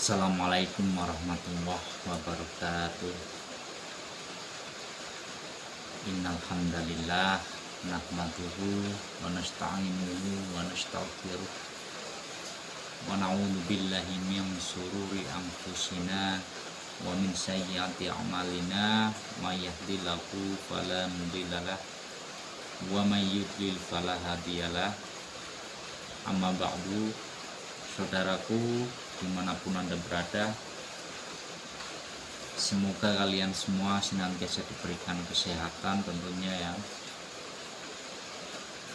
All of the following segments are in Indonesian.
Assalamualaikum warahmatullahi wabarakatuh. Innal hamdalillah nahmaduhu wa nasta'inuhu wa nastaghfiruh wa na'udzu billahi min shururi anfusina wa min sayyiati a'malina may yahdihillahu fala mudhillalah wa may yudlil fala hadiyalah. Amma ba'du, saudaraku dimanapun Anda berada, semoga kalian semua senantiasa diberikan kesehatan tentunya ya,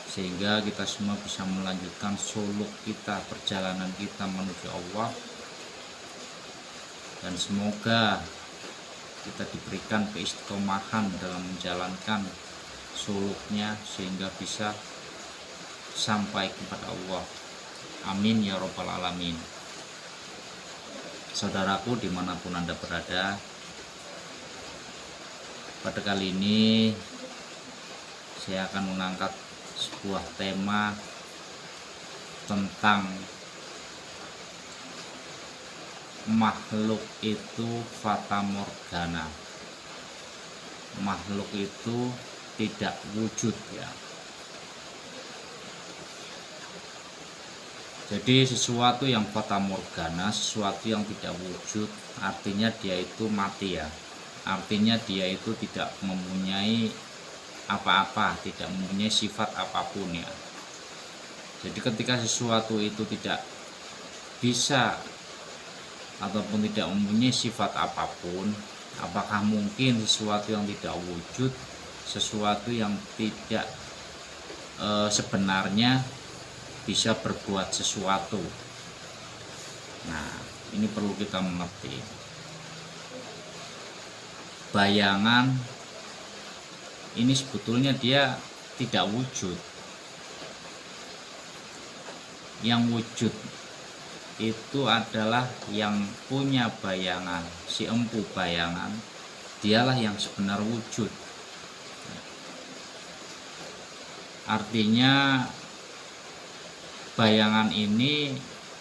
sehingga kita semua bisa melanjutkan suluk kita, perjalanan kita menuju Allah, dan semoga kita diberikan keistiqomahan dalam menjalankan suluknya sehingga bisa sampai kepada Allah. Amin ya robbal alamin. Saudaraku dimanapun Anda berada, pada kali ini saya akan mengangkat sebuah tema tentang makhluk itu fata morgana. Makhluk itu tidak wujud ya. Jadi sesuatu yang fata morgana, sesuatu yang tidak wujud, artinya dia itu mati ya. Artinya dia itu tidak mempunyai apa-apa, tidak mempunyai sifat apapun ya. Jadi ketika sesuatu itu tidak bisa ataupun tidak mempunyai sifat apapun, apakah mungkin sesuatu yang tidak wujud, sesuatu yang tidak sebenarnya bisa berbuat sesuatu? Nah, ini perlu kita mengerti. Bayangan ini sebetulnya dia tidak wujud. Yang wujud itu adalah yang punya bayangan, si empu bayangan, dialah yang sebenar wujud. Artinya bayangan ini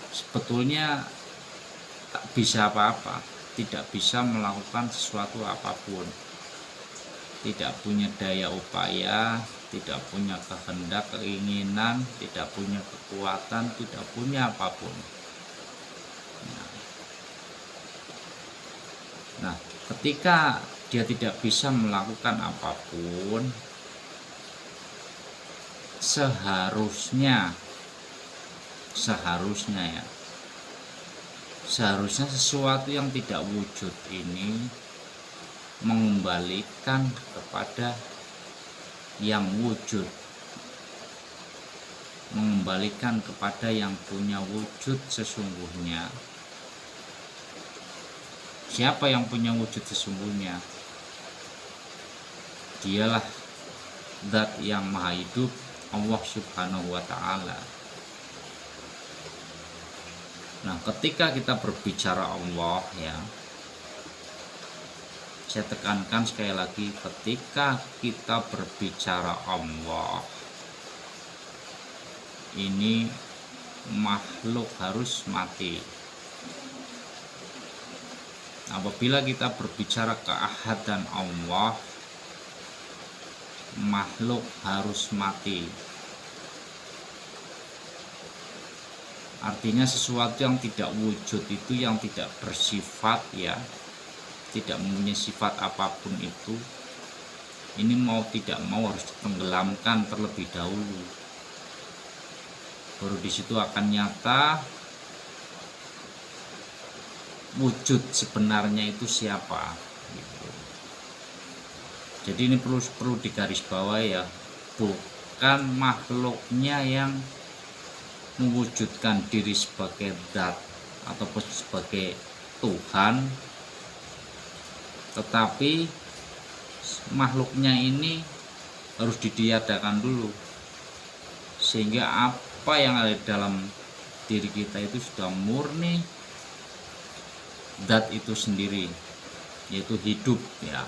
sebetulnya tak bisa apa-apa, tidak bisa melakukan sesuatu apapun, tidak punya daya upaya, tidak punya kehendak, keinginan, tidak punya kekuatan, tidak punya apapun. Nah, ketika dia tidak bisa melakukan apapun, seharusnya sesuatu yang tidak wujud ini mengembalikan kepada yang wujud, mengembalikan kepada yang punya wujud sesungguhnya. Siapa yang punya wujud sesungguhnya? Dialah Zat yang maha hidup, Allah subhanahu wa ta'ala. Nah, ketika kita berbicara Allah ya, saya tekankan sekali lagi, ketika kita berbicara Allah, ini makhluk harus mati. Apabila kita berbicara keahadan Allah, makhluk harus mati. Artinya sesuatu yang tidak wujud itu, yang tidak bersifat ya, tidak mempunyai sifat apapun itu, ini mau tidak mau harus ditenggelamkan terlebih dahulu. Baru di situ akan nyata wujud sebenarnya itu siapa gitu. Jadi ini perlu digarisbawahi ya, bukan makhluknya yang mewujudkan diri sebagai zat ataupun sebagai Tuhan, tetapi makhluknya ini harus ditiadakan dulu, sehingga apa yang ada dalam diri kita itu sudah murni zat itu sendiri, yaitu hidup ya.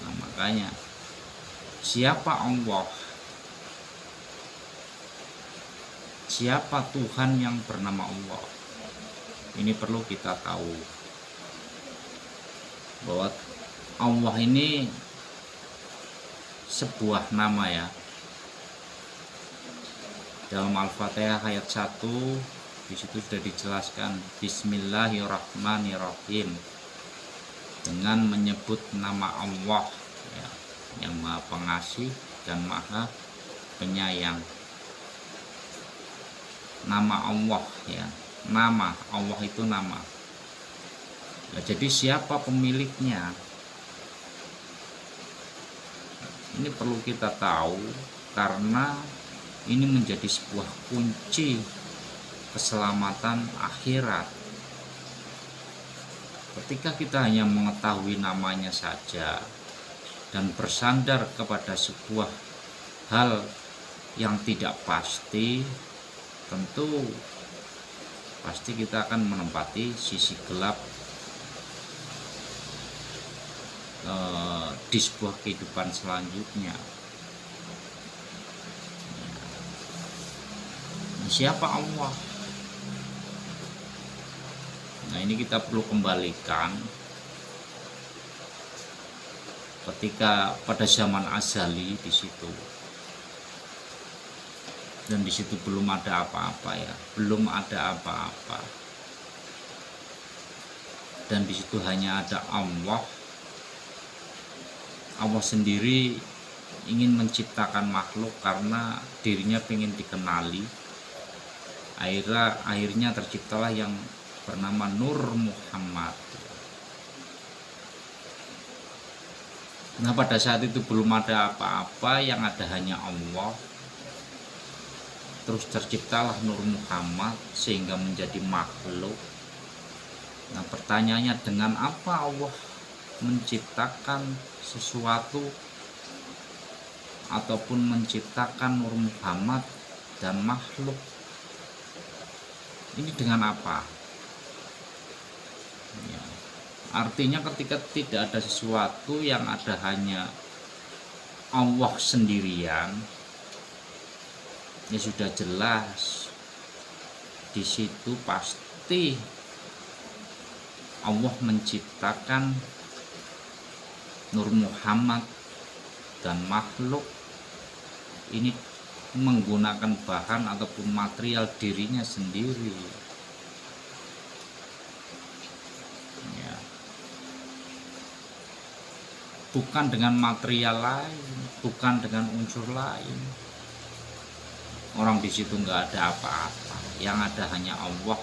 Nah, makanya siapa Allah? siapa Tuhan yang bernama Allah. Ini perlu kita tahu bahwa Allah ini sebuah nama ya. Dalam Al-Fatihah ayat 1 di situ sudah dijelaskan Bismillahirrahmanirrahim, dengan menyebut nama Allah ya, yang Maha Pengasih dan Maha Penyayang. Nama Allah ya, nama Allah itu nama. Nah, jadi siapa pemiliknya? Ini perlu kita tahu karena ini menjadi sebuah kunci keselamatan akhirat. Ketika kita hanya mengetahui namanya saja dan bersandar kepada sebuah hal yang tidak pasti, tentu pasti kita akan menempati sisi gelap di sebuah kehidupan selanjutnya. Siapa Allah? Nah, ini kita perlu kembalikan ketika pada zaman azali di situ. Dan di situ belum ada apa-apa ya, belum ada apa-apa. Dan di situ hanya ada Allah. Allah sendiri ingin menciptakan makhluk karena dirinya ingin dikenali. Akhirnya terciptalah yang bernama Nur Muhammad. Nah, pada saat itu belum ada apa-apa, yang ada hanya Allah. Terus terciptalah Nur Muhammad sehingga menjadi makhluk. Nah, pertanyaannya, dengan apa Allah menciptakan sesuatu ataupun menciptakan Nur Muhammad dan makhluk? Ini dengan apa? Ya, artinya ketika tidak ada sesuatu, yang ada hanya Allah sendirian, ya sudah jelas di situ pasti Allah menciptakan Nur Muhammad dan makhluk ini menggunakan bahan ataupun material dirinya sendiri ya. Bukan dengan material lain, bukan dengan unsur lain. Orang di situ nggak ada apa-apa, yang ada hanya Allah.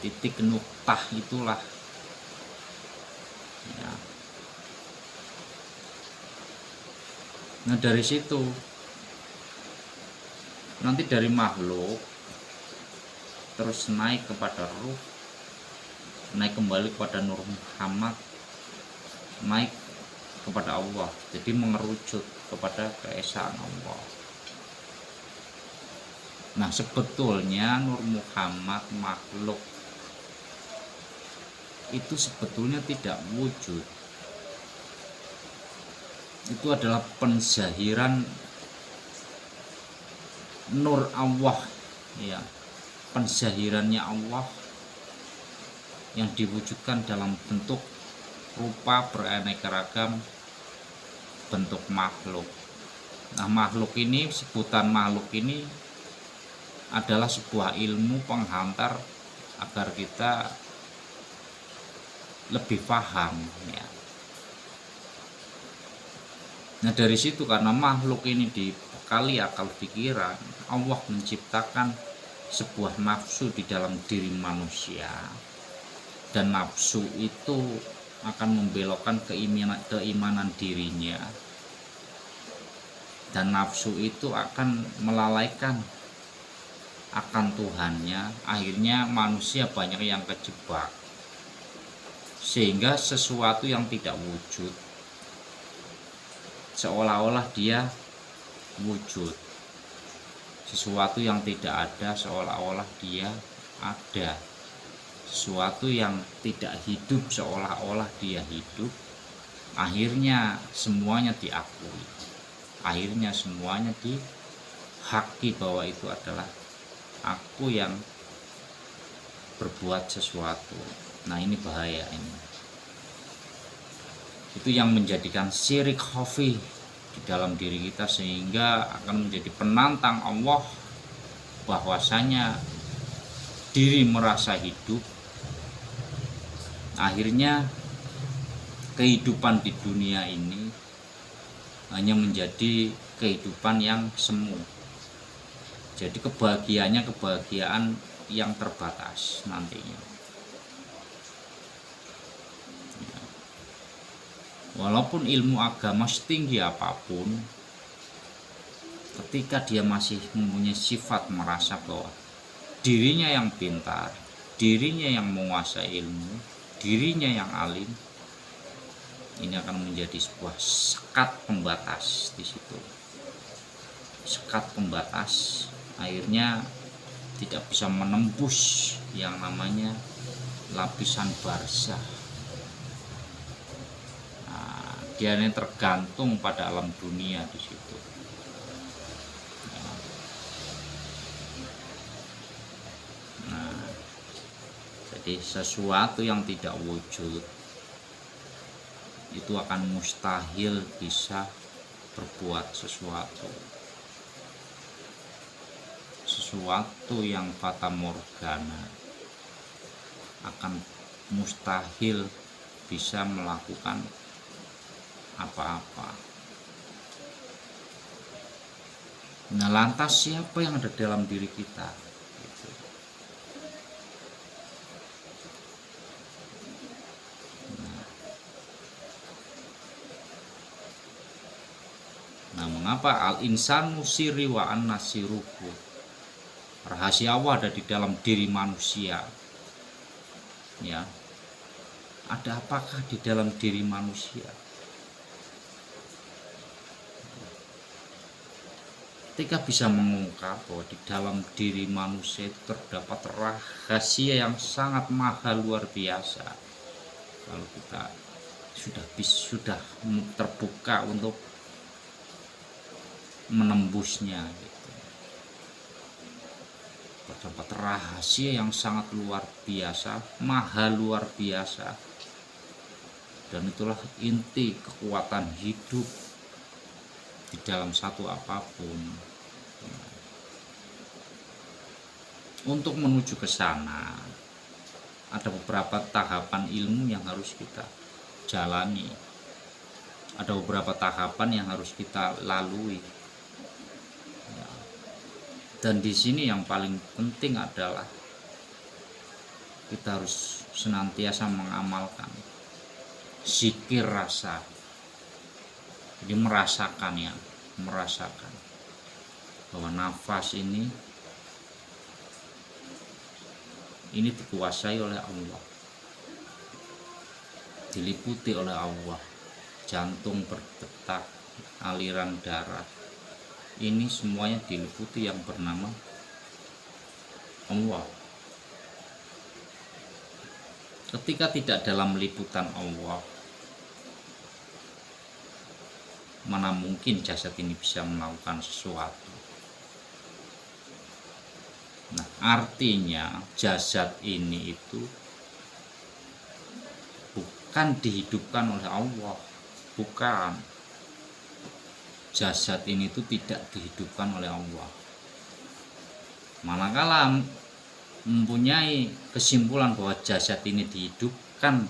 Titik nuktah itulah ya. Nah, dari situ nanti dari makhluk terus naik kepada ruh, naik kembali kepada Nur Muhammad, naik kepada Allah, jadi mengerucut kepada keesaan Allah. Nah, sebetulnya Nur Muhammad makhluk itu sebetulnya tidak wujud. Itu adalah penzahiran Nur Allah ya, penzahirannya Allah yang diwujudkan dalam bentuk rupa beraneka ragam bentuk makhluk. Nah, makhluk ini, sebutan makhluk ini adalah sebuah ilmu penghantar agar kita lebih paham ya. Nah, dari situ karena makhluk ini dibekali akal pikiran, Allah menciptakan sebuah nafsu di dalam diri manusia, dan nafsu itu akan membelokkan keimanan dirinya, dan nafsu itu akan melalaikan akan Tuhannya. Akhirnya manusia banyak yang kejebak, sehingga sesuatu yang tidak wujud seolah-olah dia wujud, sesuatu yang tidak ada seolah-olah dia ada, sesuatu yang tidak hidup seolah-olah dia hidup. Akhirnya semuanya diakui, akhirnya semuanya dihaki bahwa itu adalah aku yang berbuat sesuatu. Nah ini bahaya ini. Itu yang menjadikan syirik khafi di dalam diri kita, sehingga akan menjadi penantang Allah bahwasanya diri merasa hidup, akhirnya kehidupan di dunia ini hanya menjadi kehidupan yang semu. Jadi kebahagiaannya kebahagiaan yang terbatas nantinya. Walaupun ilmu agama setinggi apapun, ketika dia masih mempunyai sifat merasa bahwa dirinya yang pintar, dirinya yang menguasai ilmu, dirinya yang alim, ini akan menjadi sebuah sekat pembatas di situ. Sekat pembatas, akhirnya tidak bisa menembus yang namanya lapisan barzah. Nah, dia ini tergantung pada alam dunia di situ. Nah, jadi sesuatu yang tidak wujud itu akan mustahil bisa berbuat sesuatu. Sesuatu yang fata morgana akan mustahil bisa melakukan apa-apa. Nah, lantas siapa yang ada dalam diri kita? Gitu. Nah, mengapa al-insanu sirri wa an-nasiruhu? Rahasia Allah ada di dalam diri manusia. Ya. Ada apakah di dalam diri manusia? Ketika bisa mengungkap bahwa di dalam diri manusia itu terdapat rahasia yang sangat mahal luar biasa. Kalau kita sudah terbuka untuk menembusnya, gitu. Terdapat rahasia yang sangat luar biasa, mahal luar biasa, dan itulah inti kekuatan hidup di dalam satu apapun. Untuk menuju ke sana ada beberapa tahapan ilmu yang harus kita jalani, ada beberapa tahapan yang harus kita lalui. Dan di sini yang paling penting adalah kita harus senantiasa mengamalkan zikir rasa. Jadi merasakan bahwa nafas ini dikuasai oleh Allah, diliputi oleh Allah. Jantung berdetak, aliran darah, ini semuanya diliputi yang bernama Allah. Ketika tidak dalam liputan Allah, mana mungkin jasad ini bisa melakukan sesuatu. Nah, artinya jasad ini itu bukan dihidupkan oleh Allah, bukan. Jasad ini itu tidak dihidupkan oleh Allah. Manakala mempunyai kesimpulan bahwa jasad ini dihidupkan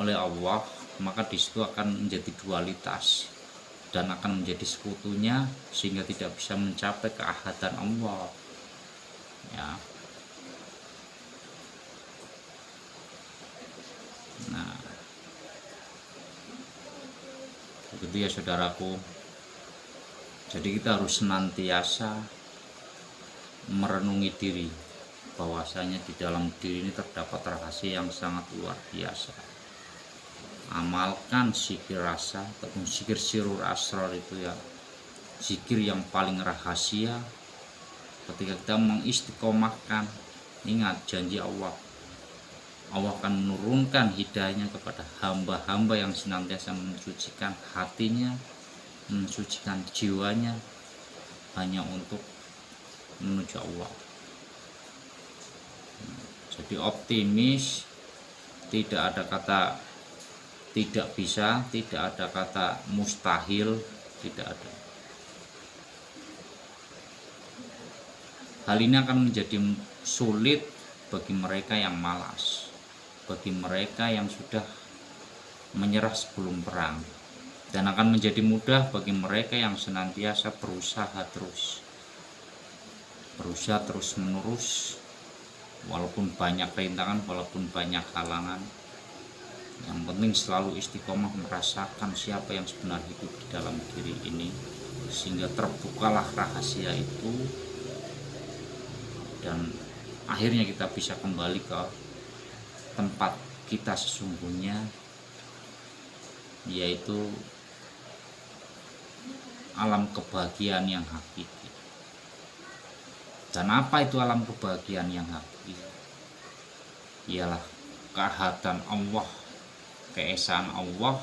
oleh Allah, maka disitu akan menjadi dualitas dan akan menjadi sekutunya, sehingga tidak bisa mencapai keahadan Allah. Ya. Nah, begitu ya saudaraku. Jadi kita harus senantiasa merenungi diri, bahwasanya di dalam diri ini terdapat rahasia yang sangat luar biasa. Amalkan zikir rasa ataupun zikir sirur asrar itu ya, zikir yang paling rahasia. Ketika kita mengistiqomahkan, ingat janji Allah, Allah akan menurunkan hidayahnya kepada hamba-hamba yang senantiasa mensucikan hatinya, mensucikan jiwanya hanya untuk menuju Allah. menjadi optimis. Tidak ada kata tidak bisa, tidak ada kata mustahil, tidak ada. Hal ini akan menjadi sulit bagi mereka yang malas, bagi mereka yang sudah menyerah sebelum perang, dan akan menjadi mudah bagi mereka yang senantiasa berusaha terus menerus, walaupun banyak rintangan, walaupun banyak halangan. Yang penting selalu istiqomah merasakan siapa yang sebenarnya hidup di dalam diri ini, sehingga terbukalah rahasia itu, dan akhirnya kita bisa kembali ke tempat kita sesungguhnya, yaitu alam kebahagiaan yang hakiki. Dan apa itu alam kebahagiaan yang hakiki? Ialah kehadatan Allah, keesaan Allah,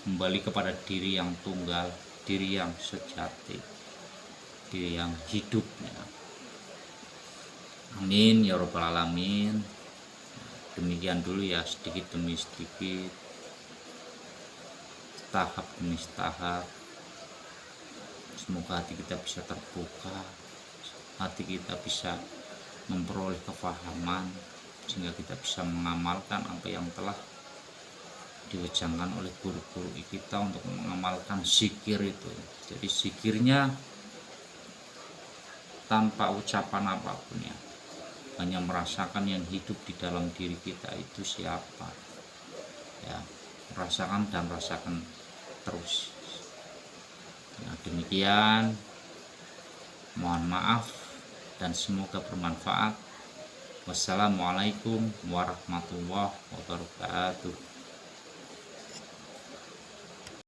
kembali kepada diri yang tunggal, diri yang sejati, diri yang hidupnya. Amin ya rabbal alamin. Demikian dulu ya, sedikit demi sedikit, tahap demi tahap. Semoga hati kita bisa terbuka, hati kita bisa memperoleh kefahaman, sehingga kita bisa mengamalkan apa yang telah diwejangkan oleh guru-guru kita untuk mengamalkan zikir itu. Jadi zikirnya tanpa ucapan apapun ya, hanya merasakan yang hidup di dalam diri kita itu siapa ya, rasakan dan rasakan terus. Nah, demikian, mohon maaf dan semoga bermanfaat. Wassalamualaikum warahmatullahi wabarakatuh.